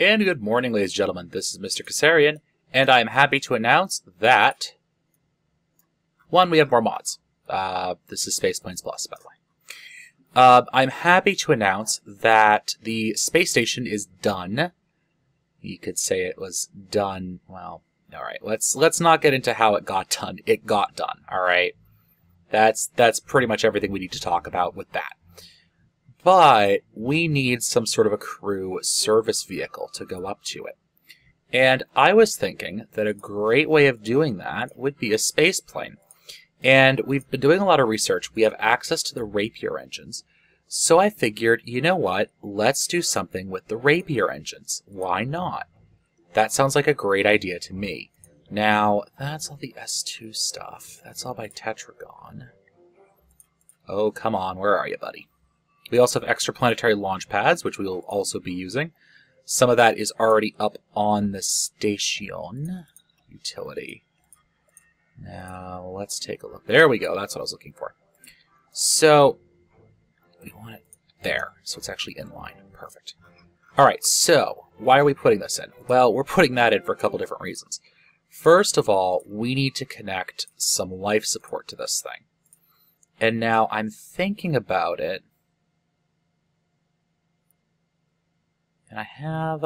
And good morning, ladies and gentlemen. This is Mr. Kasarian, and I am happy to announce that, one, we have more mods. This is Spaceplane Plus, by the way. I'm happy to announce that the space station is done. You could say it was done, well, alright, let's not get into how it got done. It got done, alright? That's pretty much everything we need to talk about with that. But we need some sort of a crew service vehicle to go up to it. And I was thinking that a great way of doing that would be a space plane. And we've been doing a lot of research. We have access to the Rapier engines. So I figured, you know what? Let's do something with the Rapier engines. Why not? That sounds like a great idea to me. Now, that's all the S2 stuff. That's all by Tetragon. Oh, come on. Where are you, buddy? We also have extraplanetary launch pads, which we will also be using. Some of that is already up on the station utility. Now, let's take a look. There we go. That's what I was looking for. So, we want it there. So it's actually in line. Perfect. All right, so why are we putting this in? Well, we're putting that in for a couple different reasons. First of all, we need to connect some life support to this thing. And now I'm thinking about it. And I have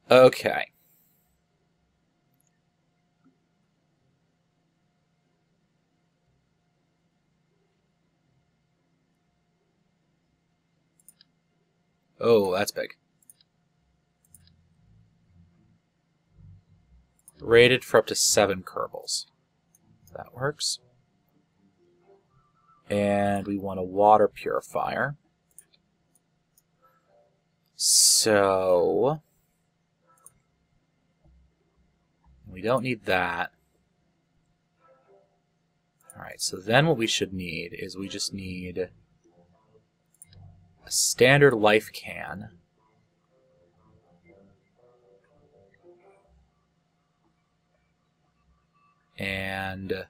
okay. Oh, that's big. Rated for up to 7 Kerbals. That works. And we want a water purifier. So we don't need that. Alright, so then what we should need is we just need a standard life can. And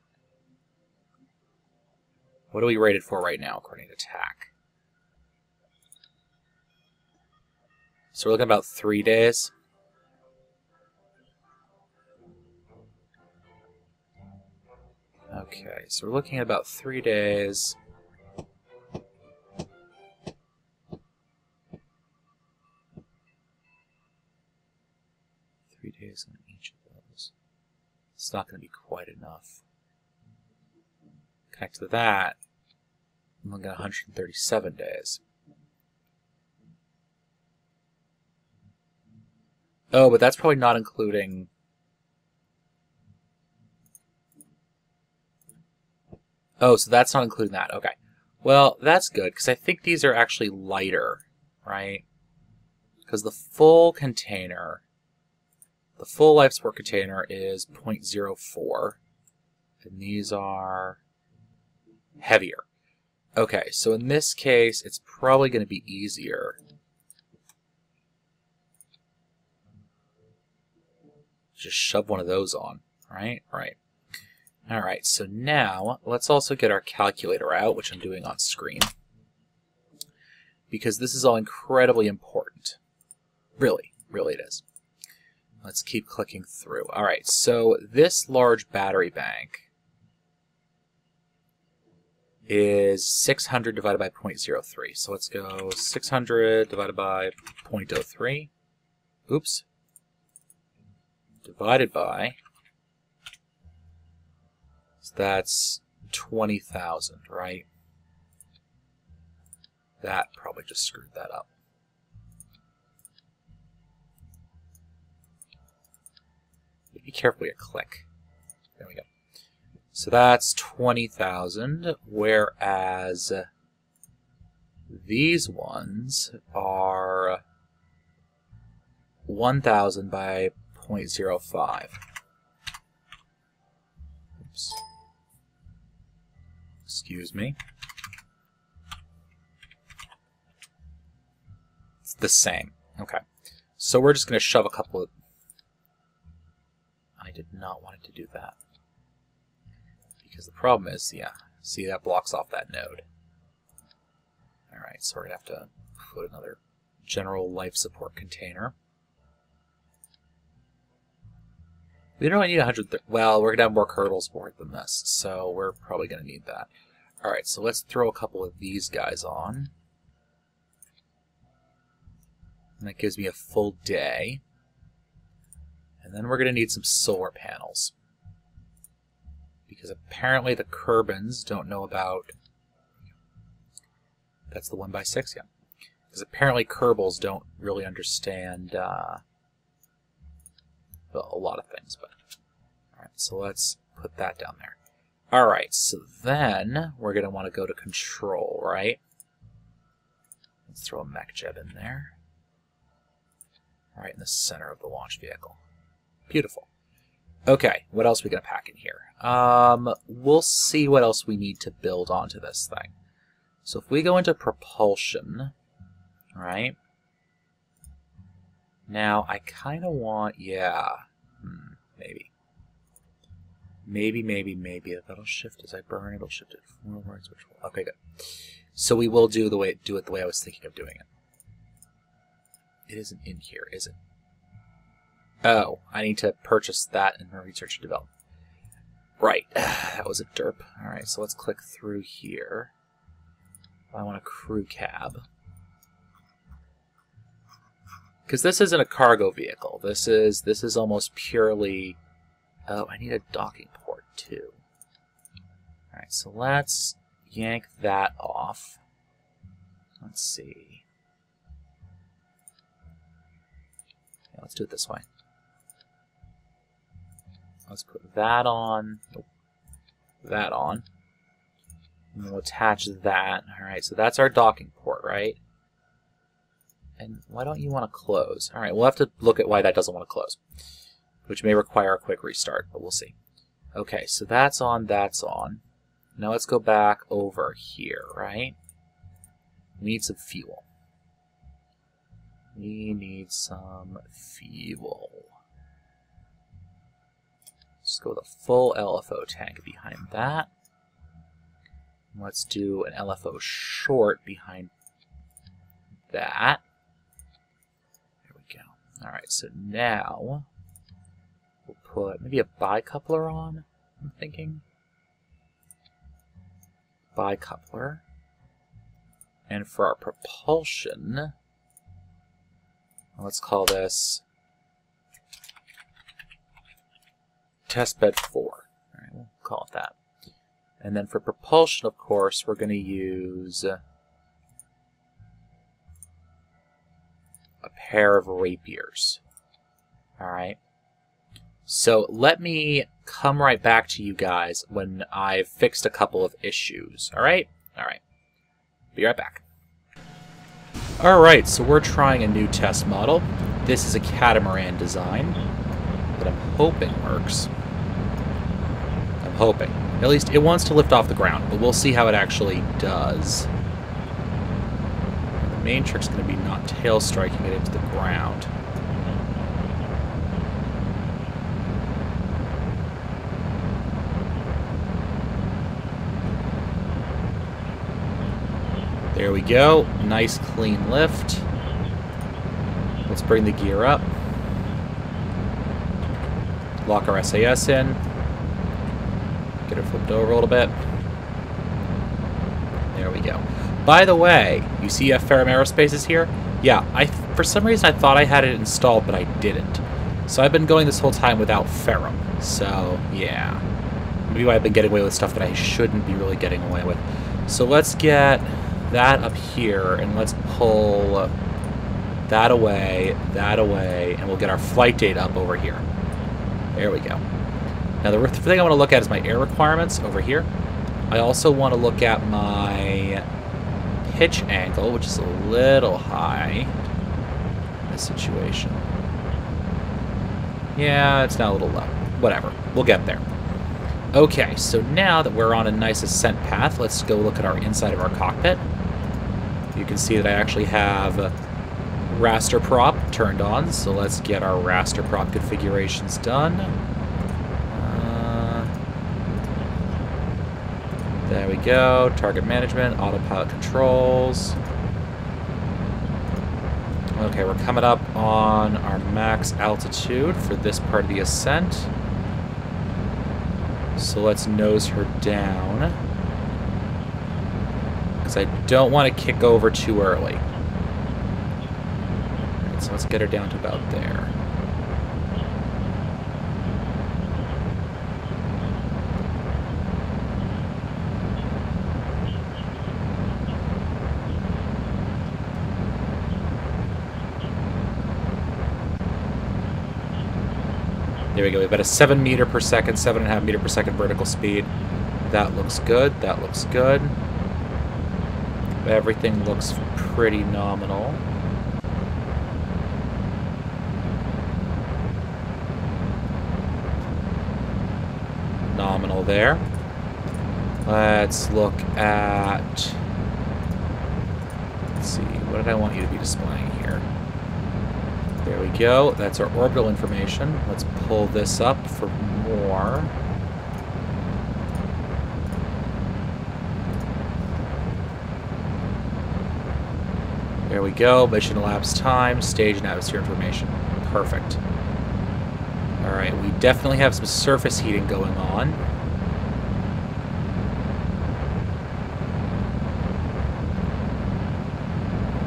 what are we rated for right now, according to TAC? So we're looking about 3 days. Okay, so we're looking at about 3 days. Days on each of those. It's not going to be quite enough. Connect to that, I'm looking at 137 days. Oh, but that's probably not including... Oh, so that's not including that. Okay. Well, that's good, because I think these are actually lighter, right? Because the full container... The full life support container is 0.04, and these are heavier. Okay, so in this case, it's probably going to be easier. Just shove one of those on, right? Right. Alright, so now let's also get our calculator out, which I'm doing on screen, because this is all incredibly important. Really, really it is. Let's keep clicking through. All right, so this large battery bank is 600 divided by 0.03. So let's go 600 divided by 0.03. Oops. Divided by. So that's 20,000, right? That probably just screwed that up. Be careful your click. There we go. So that's 20,000, whereas these ones are 1,000 by 0.05. Oops. Excuse me. It's the same. Okay. So we're just going to shove a couple of... I did not want it to do that. Because the problem is, yeah, see, that blocks off that node. Alright. Alright, so we're going to have to put another general life support container. We don't need 130. Well, we're going to have more Kerbals for than this, so we're probably going to need that. Alright, so let's throw a couple of these guys on. And that gives me a full day. And then we're going to need some solar panels. Because apparently the Kerbans don't know about... That's the 1x6, yeah. Because apparently Kerbals don't really understand well, a lot of things. But alright, so let's put that down there. Alright, so then we're going to want to go to control, right? Let's throw a mech jet in there. Right in the center of the launch vehicle. Beautiful. Okay, what else are we going to pack in here? We'll see what else we need to build onto this thing. So if we go into propulsion, right? Now, I kind of want, yeah, maybe. Maybe. That'll shift as I burn. It'll shift it forwards. Which will, okay, good. So we will do it the way I was thinking of doing it. It isn't in here, is it? Oh, I need to purchase that in research and development. Right, that was a derp. Alright, so let's click through here. I want a crew cab. Because this isn't a cargo vehicle. This is almost purely... Oh, I need a docking port, too. Alright, so let's yank that off. Let's see. Yeah, let's do it this way. Let's put that on. Nope. That on. And we'll attach that. Alright, so that's our docking port, right? And why don't you want to close? Alright, we'll have to look at why that doesn't want to close. Which may require a quick restart, but we'll see. Okay, so that's on, that's on. Now let's go back over here, right? We need some fuel. We need some fuel. Let's go with a full LFO tank behind that. Let's do an LFO short behind that. There we go. Alright, so now we'll put maybe a bicoupler on, I'm thinking. Bicoupler. And for our propulsion, let's call this testbed 4. All right, we'll call it that. And then for propulsion, of course, we're going to use a pair of rapiers. All right. So let me come right back to you guys when I've fixed a couple of issues. All right? All right. Be right back. All right, so we're trying a new test model. This is a catamaran design that I'm hoping works. I'm hoping. At least it wants to lift off the ground, but we'll see how it actually does. The main trick's going to be not tail striking it into the ground. There we go. Nice clean lift. Let's bring the gear up. Lock our SAS in. Get her flipped over a little bit. There we go. By the way, you see Ferrum Aerospace is here? Yeah, for some reason I thought I had it installed, but I didn't. So I've been going this whole time without Ferrum. So, yeah. Maybe I've been getting away with stuff that I shouldn't be really getting away with. So let's get that up here, and let's pull that away, and we'll get our flight date up over here. There we go. Now the thing I want to look at is my air requirements over here. I also want to look at my pitch angle, which is a little high in this situation. Yeah, it's now a little low. Whatever, we'll get there. Okay, so now that we're on a nice ascent path, let's go look at our inside of our cockpit. You can see that I actually have raster prop turned on, so let's get our raster prop configurations done. There we go. Target management, autopilot controls. Okay, we're coming up on our max altitude for this part of the ascent. So let's nose her down. Because I don't want to kick over too early. Alright, so let's get her down to about there. There we go. We've got a 7 meter per second, 7.5 meter per second vertical speed. That looks good. That looks good. Everything looks pretty nominal. Nominal there. Let's look at... Let's see. What did I want you to be displaying here? There we go. That's our orbital information. Let's pull this up for more. There we go. Mission elapsed time, stage and atmosphere information. Perfect. Alright, we definitely have some surface heating going on.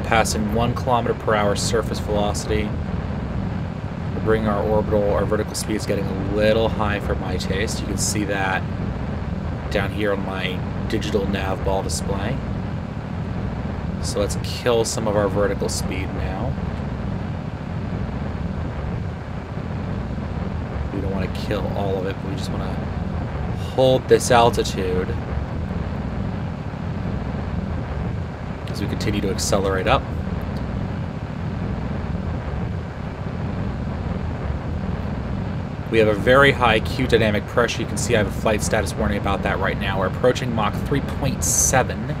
Passing 1 km/h surface velocity. We're bringing our orbital, our vertical speed is getting a little high for my taste. You can see that down here on my digital nav ball display. So let's kill some of our vertical speed now. We don't want to kill all of it, but we just want to hold this altitude as we continue to accelerate up. We have a very high Q dynamic pressure. You can see I have a flight status warning about that right now. We're approaching Mach 3.7,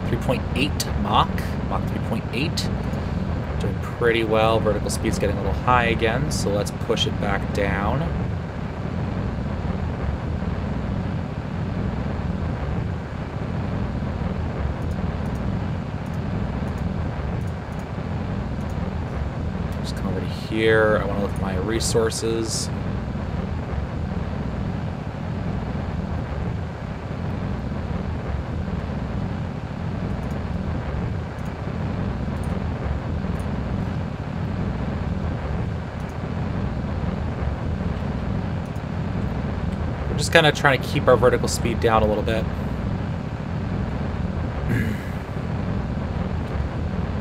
3.8 Mach 3.8. Doing pretty well. Vertical speed's getting a little high again, so let's push it back down. Just come over to here. I want to look at my resources. Just kind of trying to keep our vertical speed down a little bit.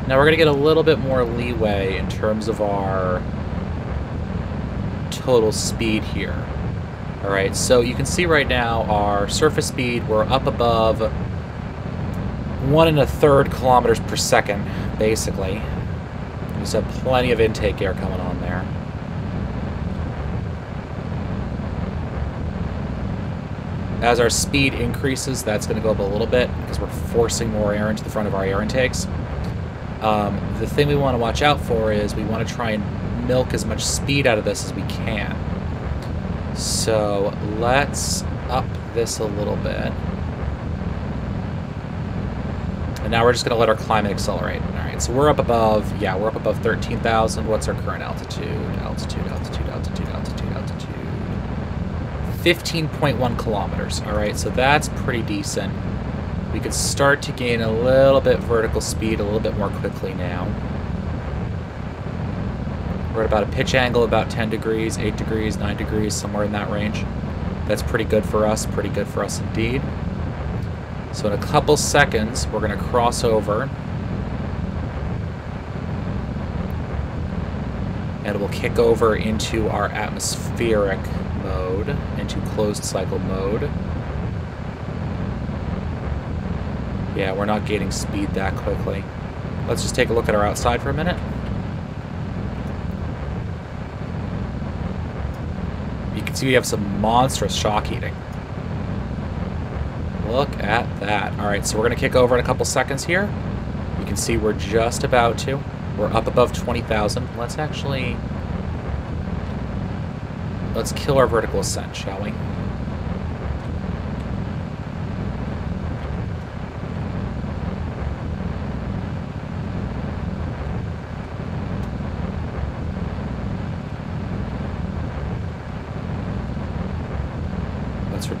Now we're going to get a little bit more leeway in terms of our total speed here. Alright, so you can see right now our surface speed, we're up above 1 1/3 kilometers per second, basically. We just have plenty of intake air coming on there. As our speed increases, that's going to go up a little bit because we're forcing more air into the front of our air intakes. The thing we want to watch out for is we want to try and milk as much speed out of this as we can. So let's up this a little bit. And now we're just going to let our climate accelerate. All right, so we're up above, yeah, we're up above 13,000. What's our current altitude? Altitude. 15.1 kilometers. All right, so that's pretty decent. We could start to gain a little bit vertical speed a little bit more quickly now. We're at about a pitch angle about 10 degrees, 8 degrees, 9 degrees, somewhere in that range. That's pretty good for us indeed. So in a couple seconds, we're going to cross over. And we'll kick over into our atmospheric mode, into closed cycle mode. Yeah, we're not gaining speed that quickly. Let's just take a look at our outside for a minute. You can see we have some monstrous shock heating. Look at that. Alright, so we're going to kick over in a couple seconds here. You can see we're just about to. We're up above 20,000. Let's kill our vertical ascent, shall we?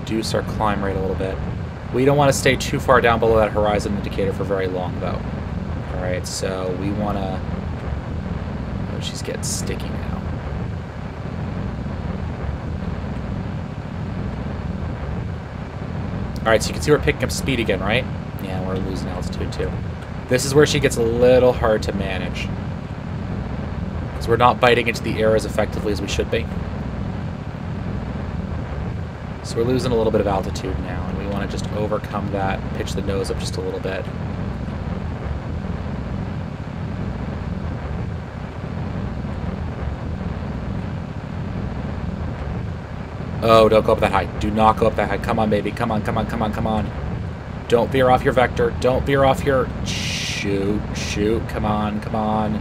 reduce our climb rate a little bit. We don't want to stay too far down below that horizon indicator for very long, though. Alright, so we want to... Oh, she's getting sticky now. Alright, so you can see we're picking up speed again, right? Yeah, we're losing altitude, too. This is where she gets a little hard to manage. Because we're not biting into the air as effectively as we should be. So we're losing a little bit of altitude now, and we want to just overcome that, pitch the nose up just a little bit. Oh, don't go up that high. Do not go up that high. Come on, baby. Come on, come on, come on, come on. Don't veer off your vector. Don't veer off your... Shoot, shoot. Come on, come on.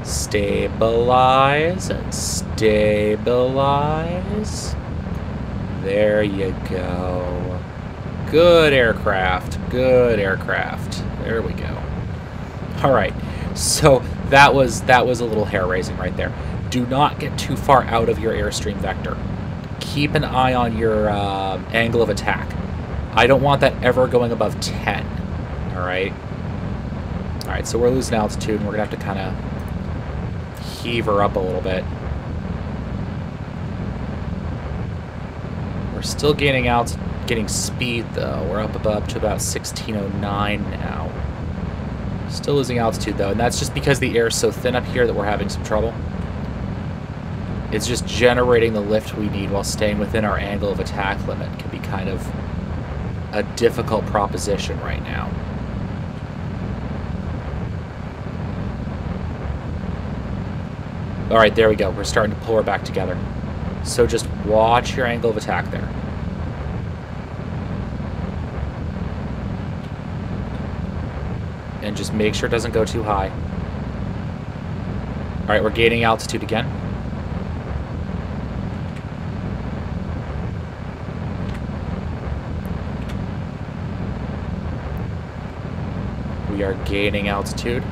Stabilize. Stabilize. There you go. Good aircraft. Good aircraft. There we go. Alright. So that was a little hair-raising right there. Do not get too far out of your airstream vector. Keep an eye on your angle of attack. I don't want that ever going above 10. Alright? Alright, so we're losing altitude, and we're going to have to kind of heave her up a little bit. We're still getting speed, though. We're up to about 1609 now. Still losing altitude, though, and that's just because the air's so thin up here that we're having some trouble. It's just generating the lift we need while staying within our angle of attack limit can be kind of a difficult proposition right now. Alright, there we go. We're starting to pull her back together. So just watch your angle of attack there. And just make sure it doesn't go too high. Alright, we're gaining altitude again. We are gaining altitude.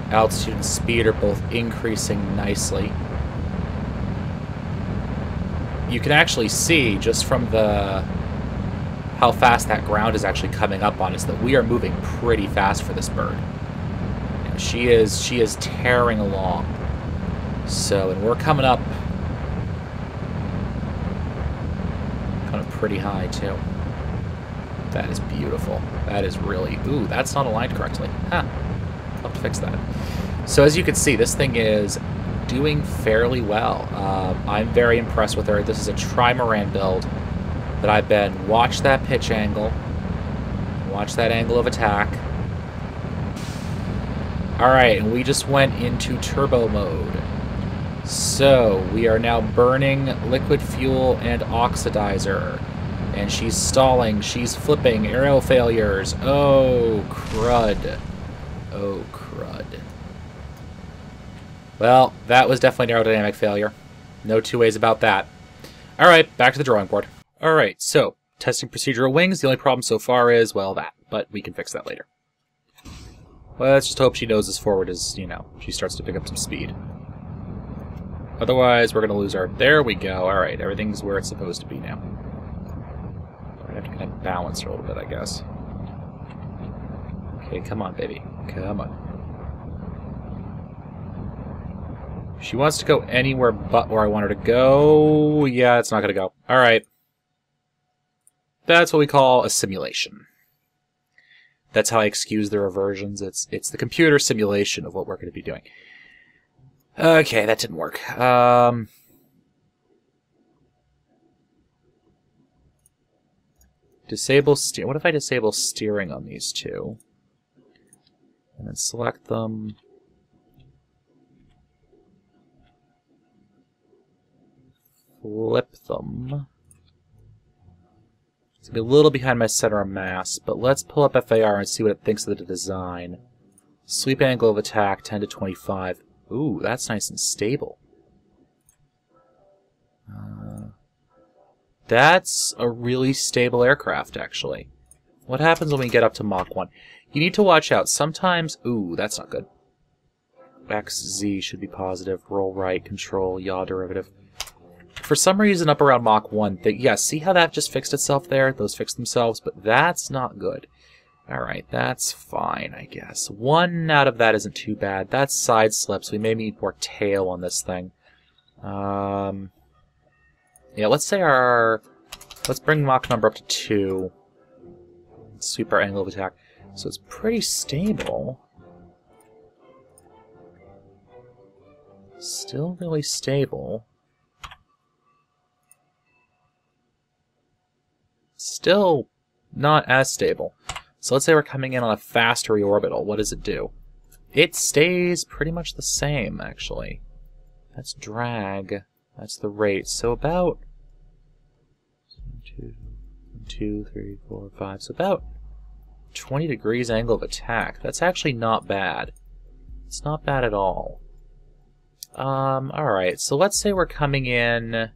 Altitude and speed are both increasing nicely. You can actually see, just from how fast that ground is actually coming up on us, that we are moving pretty fast for this bird. You know, she is tearing along. So, and we're coming up kind of pretty high, too. That is beautiful. That is really... Ooh, that's not aligned correctly. Huh. I'll have to fix that. So as you can see, this thing is doing fairly well. I'm very impressed with her. This is a trimaran build that I've been... Watch that pitch angle. Watch that angle of attack. Alright, and we just went into turbo mode. So, we are now burning liquid fuel and oxidizer. And she's stalling, she's flipping, aerial failures. Oh, crud. Oh, crud. Well, that was definitely an aerodynamic failure. No two ways about that. Alright, back to the drawing board. Alright, so, testing procedural wings. The only problem so far is, well, that. But we can fix that later. Well, let's just hope she noses forward as, you know, she starts to pick up some speed. Otherwise, we're going to lose our... There we go. Alright, everything's where it's supposed to be now. We're going to have to kind of balance her a little bit, I guess. Okay, come on, baby. Come on. She wants to go anywhere but where I want her to go. Yeah, it's not going to go. Alright. That's what we call a simulation. That's how I excuse the reversions. It's the computer simulation of what we're going to be doing. Okay, that didn't work. Disable steer. What if I disable steering on these two? And then select them. Flip them. It's going to be a little behind my center of mass, but let's pull up FAR and see what it thinks of the design. Sweep angle of attack, 10 to 25. Ooh, that's nice and stable. That's a really stable aircraft, actually. What happens when we get up to Mach 1? You need to watch out. Sometimes... Ooh, that's not good. XZ should be positive. Roll right, control, yaw derivative. For some reason, up around Mach 1, yeah, see how that just fixed itself there? Those fixed themselves, but that's not good. Alright, that's fine, I guess. 1 out of that isn't too bad. That's side slips. We may need more tail on this thing. Yeah, let's say let's bring Mach number up to 2. Sweep our angle of attack. So it's pretty stable. Still really stable. Still not as stable. So let's say we're coming in on a fast reorbital. What does it do? It stays pretty much the same, actually. That's drag. That's the rate. So about 2, 3, 4, 5. So about 20 degrees angle of attack. That's actually not bad. It's not bad at all. Alright, so let's say we're coming in...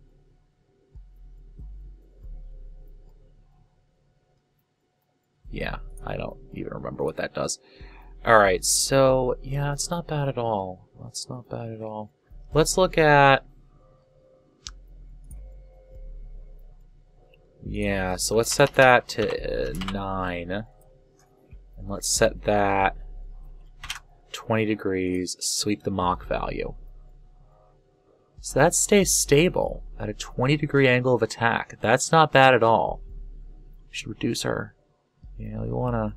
Yeah, I don't even remember what that does. Alright, so, yeah, it's not bad at all. That's not bad at all. Let's look at... Yeah, so let's set that to 9. And let's set that 20 degrees, sweep the Mach value. So that stays stable at a 20 degree angle of attack. That's not bad at all. We should reduce our... Yeah, we wanna...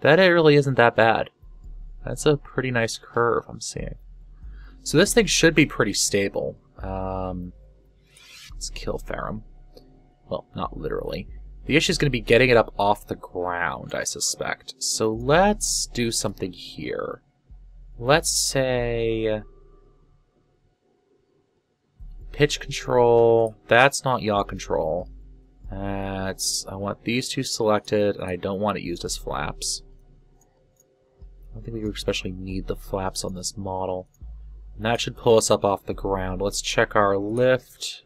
That really isn't that bad. That's a pretty nice curve I'm seeing. So this thing should be pretty stable. Let's kill Ferrum. Well, not literally. The issue is going to be getting it up off the ground, I suspect. So let's do something here. Let's say... Pitch control. That's not yaw control. That's... I want these two selected, and I don't want it used as flaps. I don't think we especially need the flaps on this model. And that should pull us up off the ground. Let's check our lift.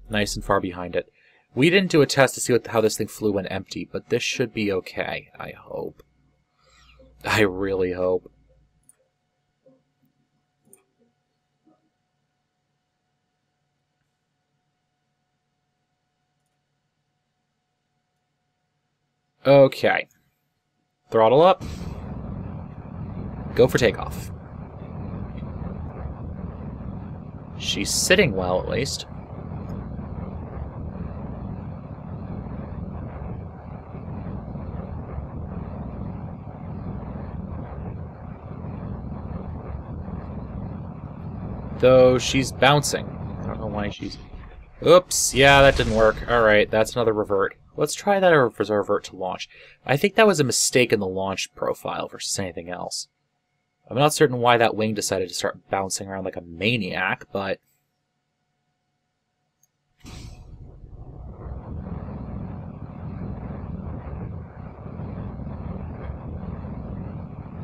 Nice and far behind it. We didn't do a test to see how this thing flew when empty, but this should be okay, I hope. I really hope. Okay. Throttle up. Go for takeoff. She's sitting well, at least. Though she's bouncing. I don't know why she's... Oops, yeah, that didn't work. Alright, that's another revert. Let's try that as a revert to launch. I think that was a mistake in the launch profile versus anything else. I'm not certain why that wing decided to start bouncing around like a maniac, but...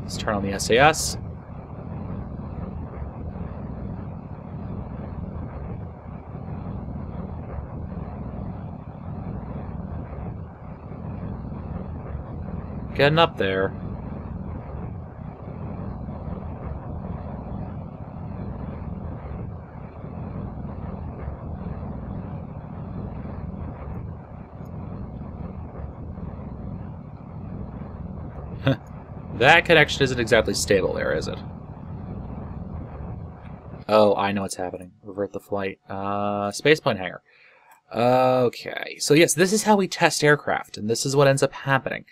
Let's turn on the SAS. Getting up there. That connection isn't exactly stable there, is it? Oh, I know what's happening. Revert the flight. Spaceplane hangar. Okay, so yes, this is how we test aircraft, and this is what ends up happening.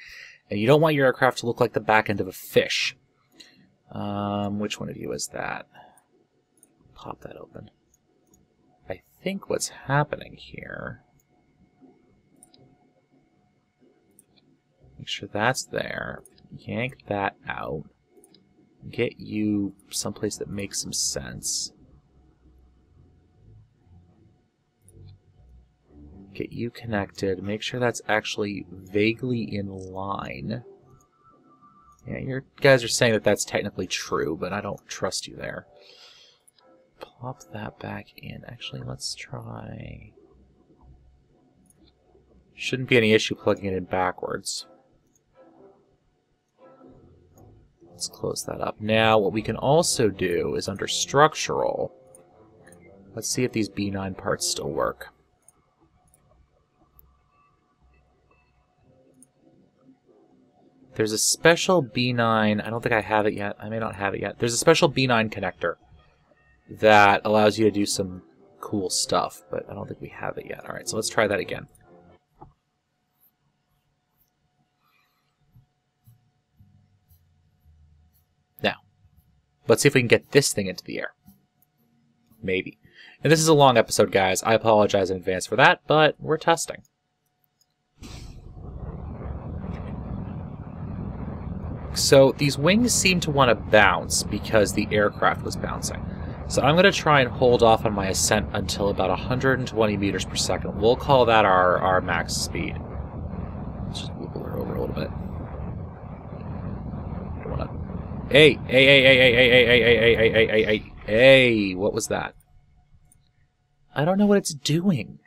And you don't want your aircraft to look like the back end of a fish. Which one of you is that? Pop that open. I think what's happening here... Make sure that's there. Yank that out. Get you someplace that makes some sense. Get you connected. Make sure that's actually vaguely in line. Yeah, you guys are saying that that's technically true, but I don't trust you there. Plop that back in. Actually, let's try... Shouldn't be any issue plugging it in backwards. Let's close that up. Now, what we can also do is under structural. Let's see if these B9 parts still work. There's a special B9, I don't think I have it yet, I may not have it yet. There's a special B9 connector that allows you to do some cool stuff, but I don't think we have it yet. Alright, so let's try that again. Now, let's see if we can get this thing into the air. Maybe. And this is a long episode, guys. I apologize in advance for that, but we're testing. So these wings seem to want to bounce because the aircraft was bouncing. So I'm going to try and hold off on my ascent until about 120 meters per second. We'll call that our max speed. Let's just wiggle her over a little bit. Don't want to... Hey, what was that? I don't know what it's doing.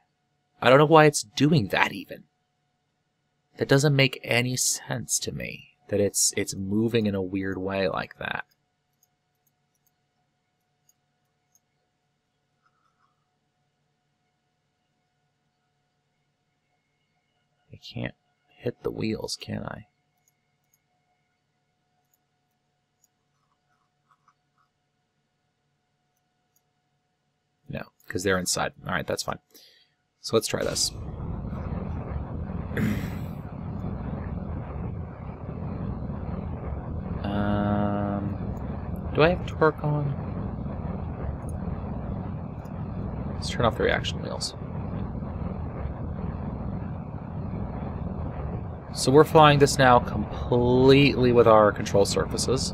I don't know why it's doing that even. That doesn't make any sense to me. That it's moving in a weird way like that. I can't hit the wheels, can I? No, because they're inside. Alright, that's fine. So let's try this. Do I have torque on? Let's turn off the reaction wheels. So we're flying this now completely with our control surfaces,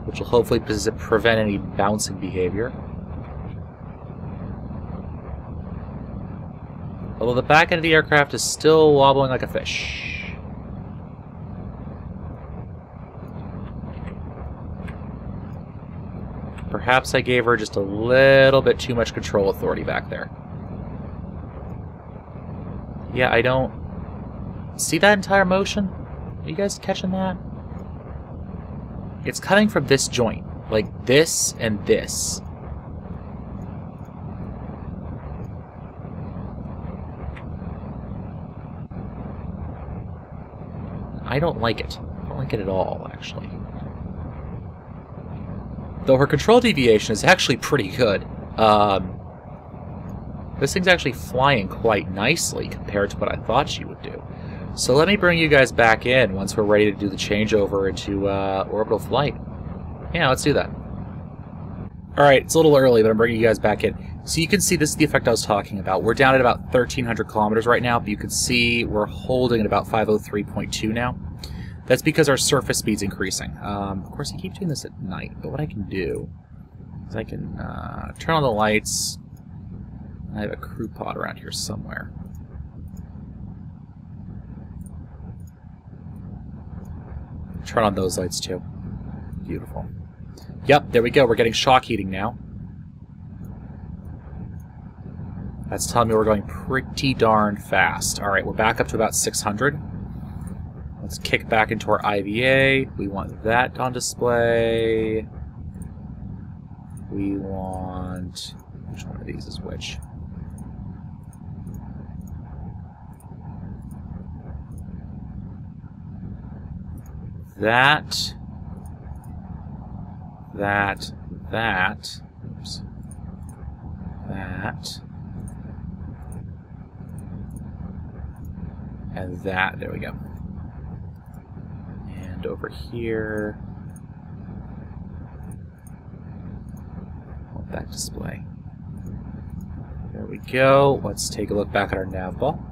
which will hopefully prevent any bouncing behavior. Although the back end of the aircraft is still wobbling like a fish. Perhaps I gave her just a little bit too much control authority back there. Yeah, I don't... See that entire motion? Are you guys catching that? It's coming from this joint. Like this and this. I don't like it. I don't like it at all, actually. Though her control deviation is actually pretty good. This thing's actually flying quite nicely compared to what I thought she would do. So let me bring you guys back in once we're ready to do the changeover into orbital flight. Yeah, let's do that. Alright, it's a little early, but I'm bringing you guys back in. So you can see this is the effect I was talking about. We're down at about 1,300 kilometers right now, but you can see we're holding at about 503.2 now. That's because our surface speed's increasing. Of course, I keep doing this at night, but what I can do is I can turn on the lights. I have a crew pod around here somewhere. Turn on those lights too. Beautiful. Yep, there we go. We're getting shock heating now. That's telling me we're going pretty darn fast. Alright, we're back up to about 600. Let's kick back into our IVA. We want that on display. We want... Which one of these is which? That. Oops. That. And that. There we go. And over here, want that display. There we go. Let's take a look back at our nav ball.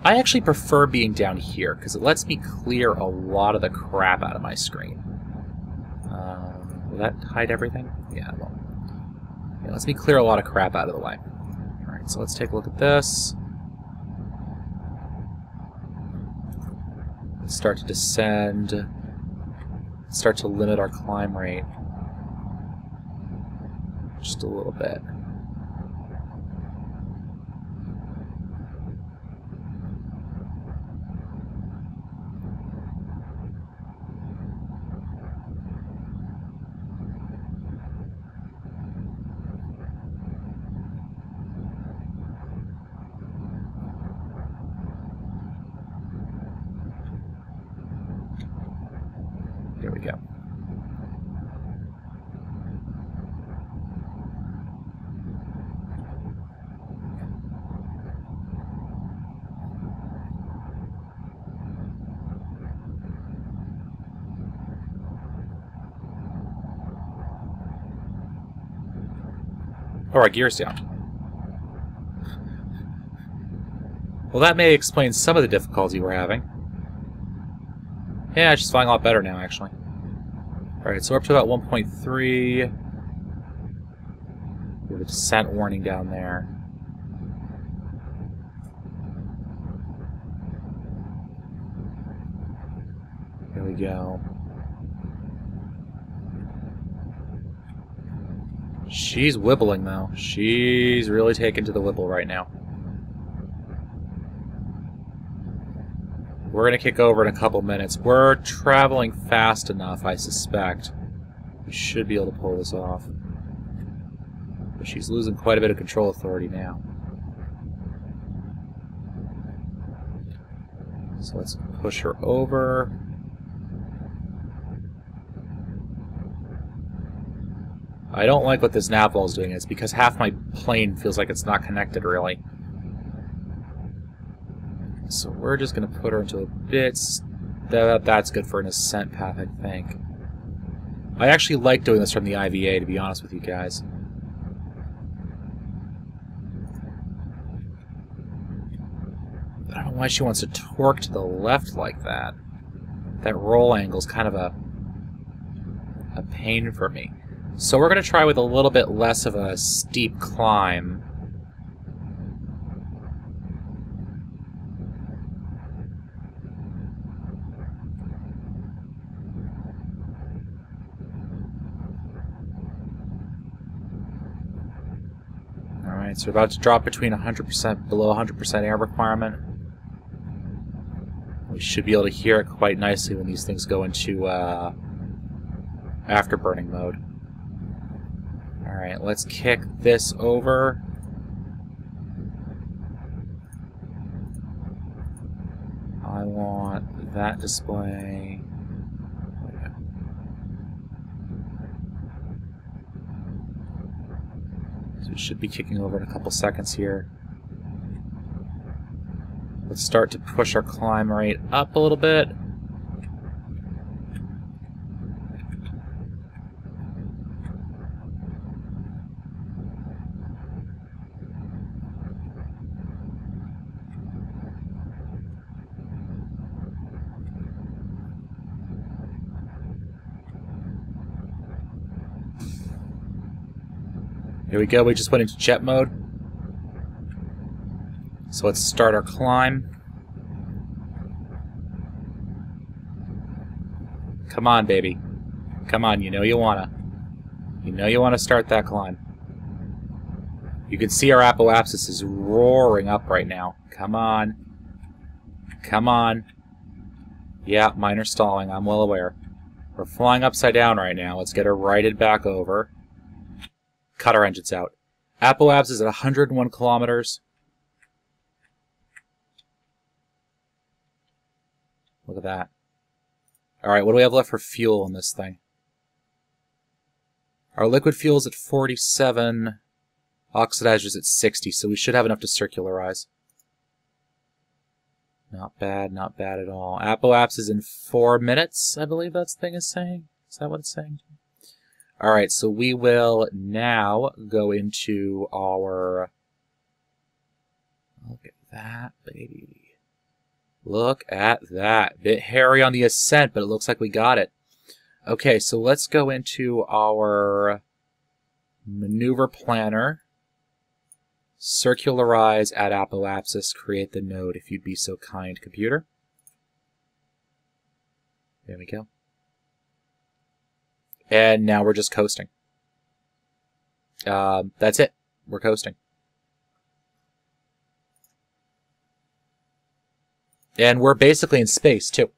I actually prefer being down here because it lets me clear a lot of the crap out of my screen. Will that hide everything? Yeah, it will. Yeah, it lets me clear a lot of crap out of the way. Alright, so let's take a look at this. Let's start to descend. Start to limit our climb rate just a little bit. we go. Oh, our gear's down. Well, that may explain some of the difficulty we're having. Yeah, she's flying a lot better now, actually. Alright, so we're up to about 1.3. We have a descent warning down there. Here we go. She's wibbling, though. She's really taken to the wibble right now. We're going to kick over in a couple minutes. We're traveling fast enough, I suspect. We should be able to pull this off. But she's losing quite a bit of control authority now. So let's push her over. I don't like what this nav wall is doing. It's because half my plane feels like it's not connected, really. So we're just going to put her into a bit. That's good for an ascent path, I think. I actually like doing this from the IVA, to be honest with you guys. I don't know why she wants to torque to the left like that. That roll angle is kind of a pain for me. So we're going to try with a little bit less of a steep climb. Alright, so we're about to drop between 100%, below 100% air requirement. We should be able to hear it quite nicely when these things go into afterburning mode. Alright, let's kick this over. I want that display. Okay. So it should be kicking over in a couple seconds here. Let's start to push our climb rate up a little bit. Here we go, we just went into jet mode. So let's start our climb. Come on, baby. Come on, you know you wanna. You know you wanna start that climb. You can see our apoapsis is roaring up right now. Come on. Come on. Yeah, minor stalling, I'm well aware. We're flying upside down right now. Let's get her righted back over. Cut our engines out. Apoapsis is at 101 kilometers. Look at that. Alright, what do we have left for fuel in this thing? Our liquid fuel is at 47. Oxidizer's at 60, so we should have enough to circularize. Not bad at all. Apoapsis is in 4 minutes, I believe that thing is saying. Is that what it's saying? Alright, so we will now go into our... Look at that, baby. Look at that. Bit hairy on the ascent, but it looks like we got it. Okay, so let's go into our maneuver planner. Circularize at apoapsis. Create the node, if you'd be so kind, computer. There we go. And now we're just coasting. That's it. We're coasting. And we're basically in space, too.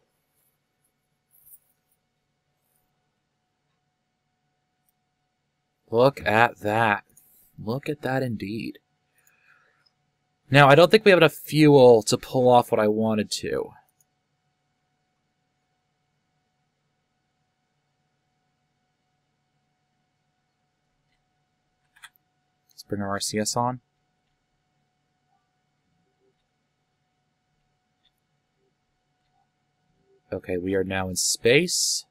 Look at that. Look at that indeed. Now, I don't think we have enough fuel to pull off what I wanted to. bring our RCS on. Okay, we are now in space.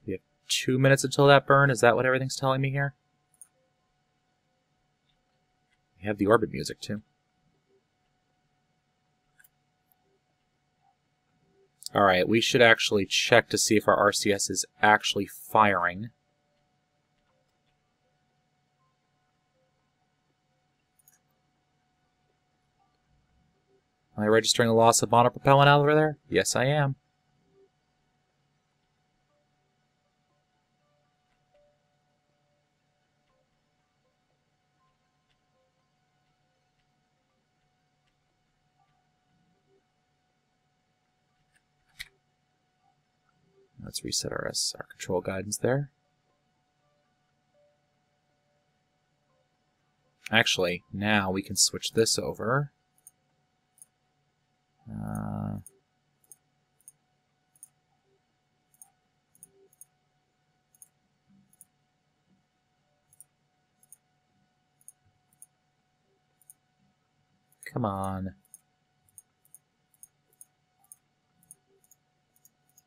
We have 2 minutes until that burn. Is that what everything's telling me here? We have the orbit music, too. Alright, we should actually check to see if our RCS is actually firing. Am I registering a loss of monopropellant over there? Yes, I am. Let's reset our control guidance there. Actually, now we can switch this over. Come on.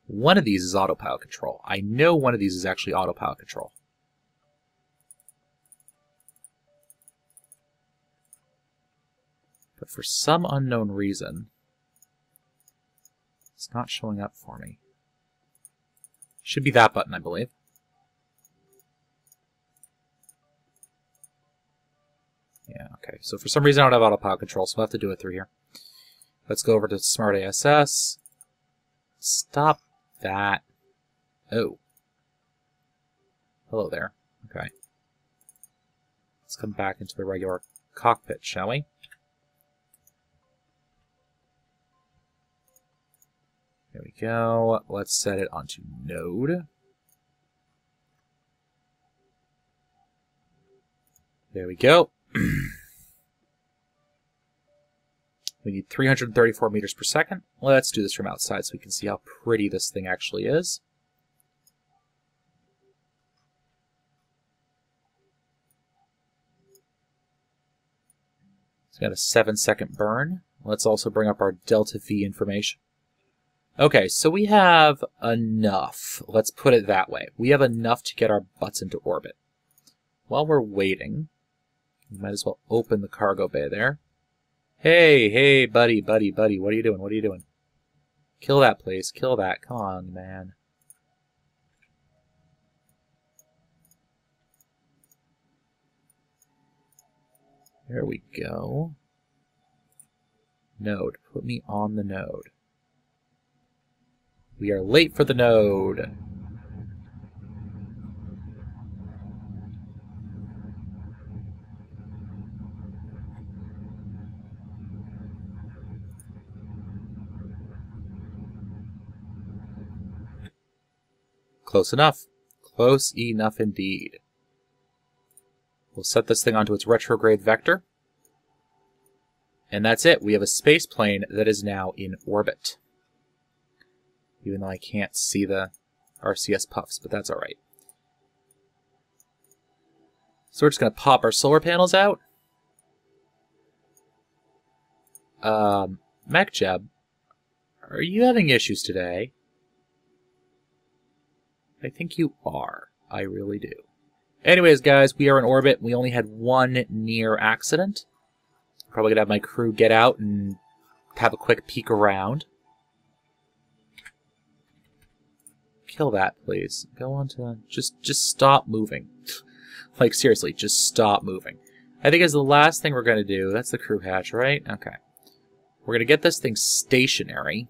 One of these is autopilot control. I know one of these is actually autopilot control. But for some unknown reason, it's not showing up for me. Should be that button, I believe. Yeah, okay. So for some reason I don't have autopilot control, so I'll have to do it through here. Let's go over to Smart ASS. Stop that. Oh. Hello there. Okay. Let's come back into the regular cockpit, shall we? There we go. Let's set it onto node. There we go. We need 334 meters per second. Let's do this from outside so we can see how pretty this thing actually is. It's got a 7-second burn. Let's also bring up our delta V information. Okay, so we have enough. Let's put it that way. We have enough to get our butts into orbit. While we're waiting, we might as well open the cargo bay there. Hey, buddy, what are you doing? What are you doing? Kill that, please. Kill that. Come on, man. There we go. Node. Put me on the node. We are late for the node. Close enough. Close enough indeed. We'll set this thing onto its retrograde vector. And that's it. We have a space plane that is now in orbit. Even though I can't see the RCS puffs, but that's alright. So we're just going to pop our solar panels out. MechJeb, are you having issues today? I think you are. I really do. Anyways, guys, we are in orbit. We only had one near accident. I'm probably going to have my crew get out and have a quick peek around. Kill that, please. Go on to... Just stop moving. Like, seriously, just stop moving. I think as the last thing we're going to do... That's the crew hatch, right? Okay. We're going to get this thing stationary.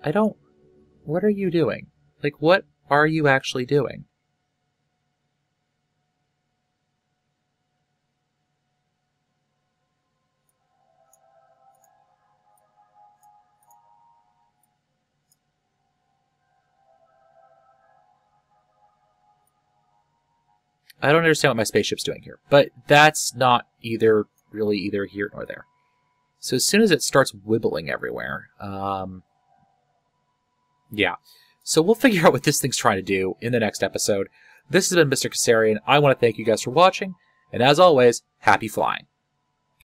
I don't... What are you doing? Like, what are you actually doing? I don't understand what my spaceship's doing here, but that's not really either here nor there. So as soon as it starts wibbling everywhere, yeah. So we'll figure out what this thing's trying to do in the next episode. This has been Mr. Kassarian. I want to thank you guys for watching, and as always, happy flying.